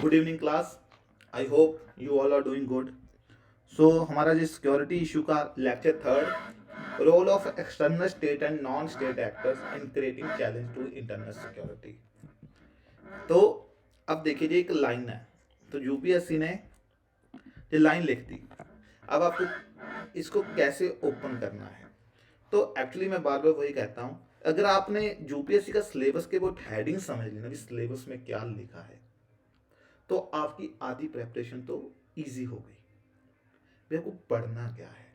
Good evening class. I hope you all are doing good. So हमारा जो security issue का lecture third, role of external state and non state actors in creating challenge to internal security. तो अब देखिए जी, एक line है, तो UPSC ने ये लाइन लिख दी। अब आपको इसको कैसे ओपन करना है, तो एक्चुअली मैं बार बार वही कहता हूँ, अगर आपने यूपीएससी का सिलेबस के वो हेडिंग समझ ली ना कि सिलेबस में क्या लिखा है, तो आपकी आधी प्रेपरेशन तो इजी हो गई। भाई आपको पढ़ना क्या है,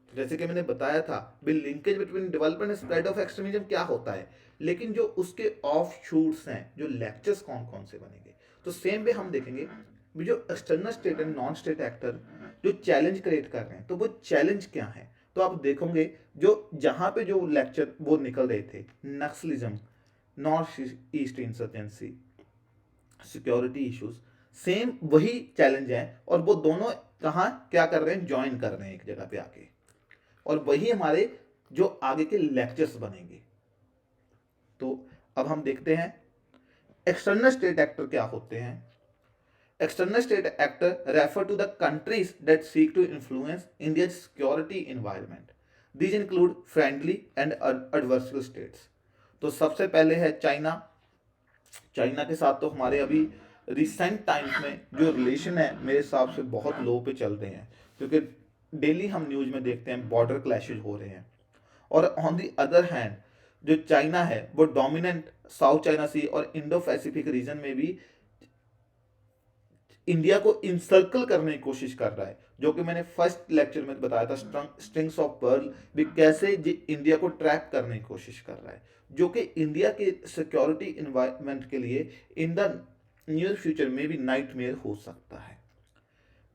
जैसे कि मैंने बताया था भी linkage between development and spread of extremism क्या होता है, लेकिन जो उसके ऑफ शूट्स हैं, जो लेक्चर्स कौन कौन से बनेंगे, तो सेम वे हम देखेंगे भी जो external state and non state actor जो चैलेंज क्रिएट कर रहे हैं, तो वो चैलेंज क्या है। तो आप देखोगे जो जहां पे जो लेक्चर वो निकल रहे थे, Naxalism, north east insurgency, security issues, same वही चैलेंज है, और वो दोनों कहाँ क्या कर रहे हैं, ज्वाइन कर रहे हैं एक जगह पे आके, और वही हमारे जो आगे के लेक्चर्स बनेंगे। तो अब हम देखते हैं एक्सटर्नल स्टेट एक्टर क्या होते हैं। External state actor refer to the countries that seek to influence India security environment. These include friendly and adversary states. तो सबसे पहले है चाइना। चाइना के साथ तो हमारे अभी रिसेंट टाइम्स में जो रिलेशन है मेरे हिसाब से बहुत लो पे चल रहे हैं, क्योंकि डेली हम न्यूज में देखते हैं बॉर्डर क्लैशेज हो रहे हैं। और ऑन दी अदर हैंड जो चाइना है वो डोमिनेंट साउथ चाइना सी और इंडो पैसिफिक रीजन में भी इंडिया को इंसर्कल करने की कोशिश कर रहा है, जो कि मैंने फर्स्ट लेक्चर में बताया था, स्ट्रिंग्स ऑफ पर्ल भी कैसे इंडिया को ट्रैप करने की कोशिश कर रहा है, जो कि इंडिया के सिक्योरिटी इन्वायरमेंट के लिए इन द नियर फ्यूचर में भी नाइटमेयर हो सकता है।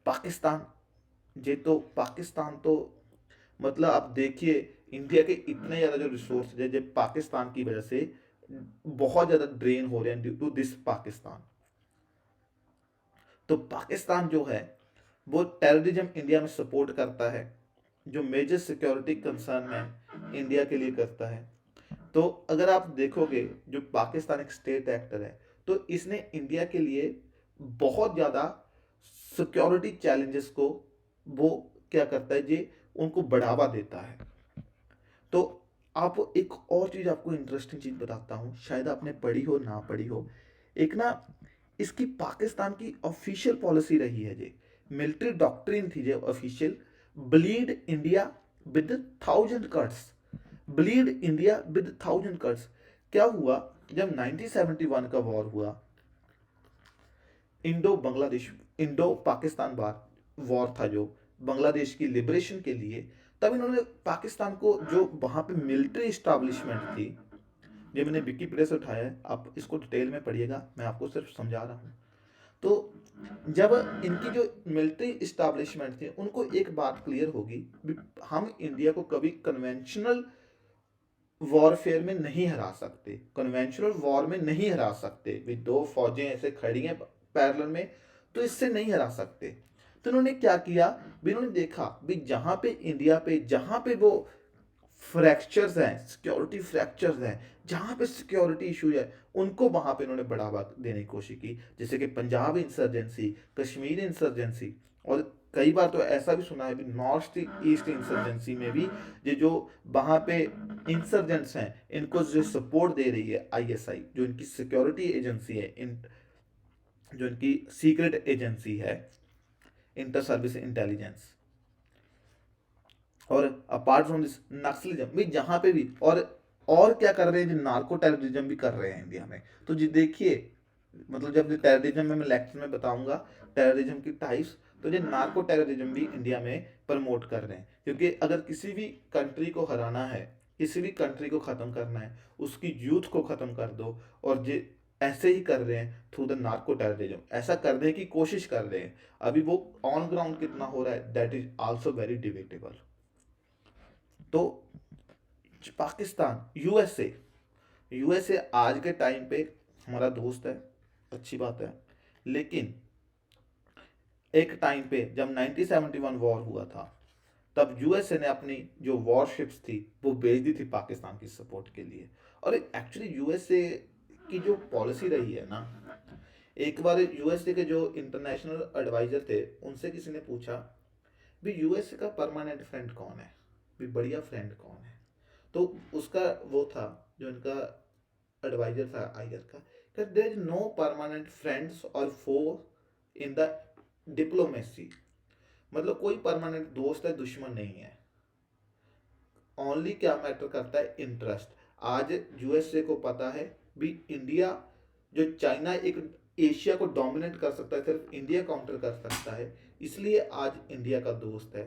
पाकिस्तान, ये तो पाकिस्तान तो मतलब आप देखिए इंडिया के इतने ज़्यादा जो रिसोर्स है जो पाकिस्तान की वजह से बहुत ज़्यादा ड्रेन हो रहे हैं ड्यू टू दिस पाकिस्तान। तो पाकिस्तान जो है वो टेररिज्म इंडिया में सपोर्ट करता है, जो मेजर सिक्योरिटी कंसर्न में इंडिया के लिए करता है। तो अगर आप देखोगे जो पाकिस्तान एक स्टेट एक्टर है, तो इसने इंडिया के लिए बहुत ज़्यादा सिक्योरिटी चैलेंजेस को वो क्या करता है, ये उनको बढ़ावा देता है। तो आप एक और चीज़ आपको इंटरेस्टिंग चीज़ बताता हूँ, शायद आपने पढ़ी हो ना पढ़ी हो। एक ना इसकी पाकिस्तान की ऑफिशियल पॉलिसी रही है, जे मिलिट्री डॉक्ट्रिन थी जो official, bleed India with 1000 cuts. Bleed India with 1000 cuts. क्या हुआ जब 1971 का वॉर हुआ, Indo Bangladesh, Indo Pakistan war था जो बांग्लादेश की लिबरेशन के लिए, तब इन्होंने पाकिस्तान को जो वहां पे मिलिट्री स्टैब्लिशमेंट थी, ये मैंने विकीपीडिया से उठाया है, आप इसको डिटेल में पढ़िएगा, मैं आपको सिर्फ समझा रहा हूँ। तो जब इनकी जो मिलिट्री इस्टेब्लिशमेंट थी, उनको एक बात क्लियर होगी, हम इंडिया को कभी कन्वेंशनल वॉरफेयर में नहीं हरा सकते, कन्वेंशनल वॉर में नहीं हरा सकते, भी दो फौजें ऐसे खड़ी हैं पैरेलल में, तो इससे नहीं हरा सकते। तो इन्होंने क्या किया, भी इन्होंने देखा भी जहां पे इंडिया पे जहां पे वो फ्रैक्चर्स हैं, सिक्योरिटी फ्रैक्चर्स हैं, जहां पे सिक्योरिटी इशू है, उनको वहां पे इन्होंने बढ़ावा देने की कोशिश की, जैसे कि पंजाब इंसर्जेंसी, कश्मीर इंसर्जेंसी, और कई बार तो ऐसा भी सुना है भी नॉर्थ ईस्ट इंसर्जेंसी में भी ये जो वहां पे इंसर्जेंट्स हैं, इनको जो सपोर्ट दे रही है आईएसआई, जो इनकी सिक्योरिटी एजेंसी है, जो इनकी सीक्रेट एजेंसी है, इंटर सर्विस इंटेलिजेंस। और अपार्ट फ्रॉम दिस नक्सलिज्म भी जहां पे भी, और क्या कर रहे हैं, जो नार्को टेररिज्म भी कर रहे हैं इंडिया में। तो जी देखिए, मतलब जब टेररिज्म में मैं लेक्चर में बताऊंगा टेररिज्म की टाइप्स, तो ये नार्को टेररिज्म भी इंडिया में प्रमोट कर रहे हैं, क्योंकि अगर किसी भी कंट्री को हराना है, किसी भी कंट्री को ख़त्म करना है, उसकी यूथ को ख़त्म कर दो, और ये ऐसे ही कर रहे हैं थ्रू द नार्को टेररिज्म, ऐसा करने की कोशिश कर रहे हैं। अभी वो ऑन ग्राउंड कितना हो रहा है, that is also very debatable. तो पाकिस्तान, यूएसए, यूएसए आज के टाइम पे हमारा दोस्त है, अच्छी बात है, लेकिन एक टाइम पे जब 1971 वॉर हुआ था, तब यूएसए ने अपनी जो वॉरशिप्स थी वो भेज दी थी पाकिस्तान की सपोर्ट के लिए। और एक्चुअली यूएसए की जो पॉलिसी रही है ना, एक बार यूएसए के जो इंटरनेशनल एडवाइजर थे उनसे किसी ने पूछा भी यूएसए का परमानेंट फ्रेंड कौन है, भी बढ़िया फ्रेंड कौन है। तो उसका वो था, जो इनका एडवाइजर था आइगर का, कि there is no permanent friends और फो इन द डिप्लोमेसी। मतलब कोई परमानेंट दोस्त है दुश्मन नहीं है, ओनली क्या मैटर करता है, इंटरेस्ट। आज यूएसए को पता है भी इंडिया, जो चाइना एक एशिया को डोमिनेट कर सकता है, सिर्फ इंडिया काउंटर कर सकता है, इसलिए आज इंडिया का दोस्त है।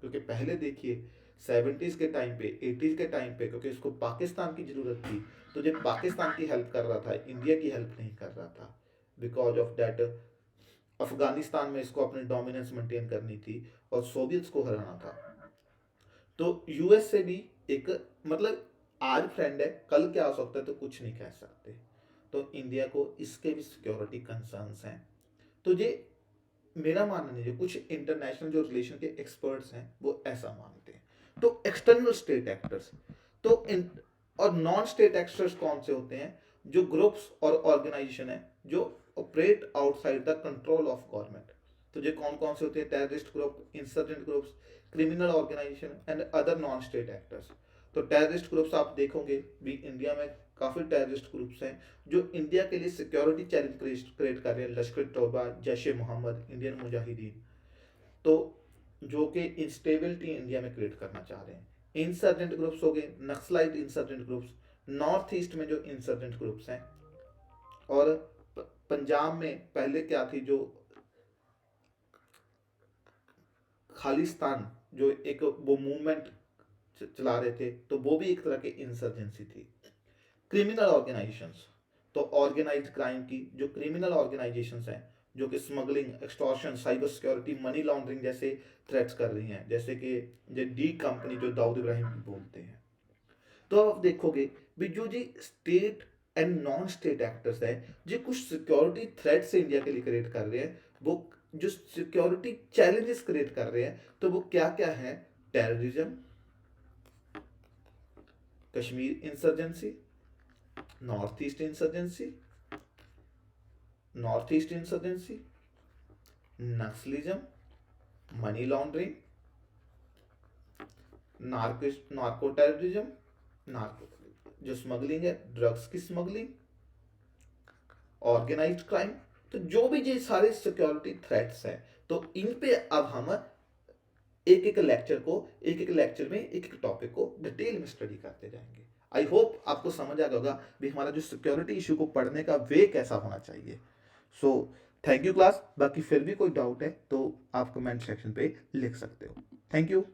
क्योंकि पहले देखिए 70s के टाइम पे, 80s के टाइम पे, क्योंकि इसको पाकिस्तान की ज़रूरत थी, तो जब पाकिस्तान की हेल्प कर रहा था, इंडिया की हेल्प नहीं कर रहा था। बिकॉज ऑफ दैट अफगानिस्तान में इसको अपनी डोमिनेंस मेंटेन करनी थी और सोवियत्स को हराना था। तो यूएस से भी एक, मतलब आज फ्रेंड है, कल क्या हो सकता है तो कुछ नहीं कह सकते। तो इंडिया को इसके भी सिक्योरिटी कंसर्न्स हैं। तो ये मेरा मानना नहीं है, कुछ इंटरनेशनल जो रिलेशन के एक्सपर्ट्स हैं वो ऐसा मानते हैं। तो एक्सटर्नल स्टेट एक्टर्स, तो इन और नॉन स्टेट एक्टर्स कौन से होते हैं, जो ग्रुप्स और ऑर्गेनाइजेशन है जो operate outside the control of government. तो ये कौन कौन से होते हैं, terrorist group, insurgent groups, criminal organization and other non state actors. तो टेररिस्ट ग्रुप्स आप देखोगे भी इंडिया में काफ़ी टेररिस्ट ग्रुप्स हैं जो इंडिया के लिए सिक्योरिटी चैलेंज क्रिएट कर रहे हैं। लश्कर तौबा, जैश ए मोहम्मद, इंडियन मुजाहिदीन, तो जो कि इंस्टेबिलिटी इंडिया में क्रिएट करना चाह रहे हैं। इंसर्जेंट ग्रुप्स हो गए, naxalite insurgent groups, north east में जो इंसर्जेंट ग्रुप्स हैं, और पंजाब में पहले क्या थी, जो खालिस्तान जो एक वो मूवमेंट चला रहे थे, तो वो भी एक तरह की इंसर्जेंसी थी। क्रिमिनल ऑर्गेनाइजेशंस, तो ऑर्गेनाइज्ड क्राइम की जो क्रिमिनल ऑर्गेनाइजेशंस हैं, जो कि smuggling, extortion, cyber security, money laundering जैसे थ्रेट्स कर रही हैं, जैसे कि जो डी कंपनी जो दाऊद इब्राहिम की बोलते हैं। तो आप देखोगे भी जो जी state and non state actors है, जो कुछ सिक्योरिटी थ्रेट्स इंडिया के लिए क्रिएट कर रहे हैं, वो जो सिक्योरिटी चैलेंजेस क्रिएट कर रहे हैं, तो वो क्या क्या है, terrorism, Kashmir insurgency, north east insurgency, north east insurgency, Naxalism, money laundering, narco terrorism, narco जो स्मगलिंग है, ड्रग्स की स्मगलिंग, ऑर्गेनाइज्ड क्राइम। तो जो भी ये सारे सिक्योरिटी थ्रेट्स हैं, तो इन पे अब हम एक एक लेक्चर को, एक एक लेक्चर में एक एक टॉपिक को डिटेल में स्टडी करते जाएंगे। आई होप आपको समझ आ गया होगा भी हमारा जो सिक्योरिटी इशू को पढ़ने का वे कैसा होना चाहिए। So thank you class. बाकी फिर भी कोई डाउट है तो आप कमेंट सेक्शन पे लिख सकते हो। Thank you.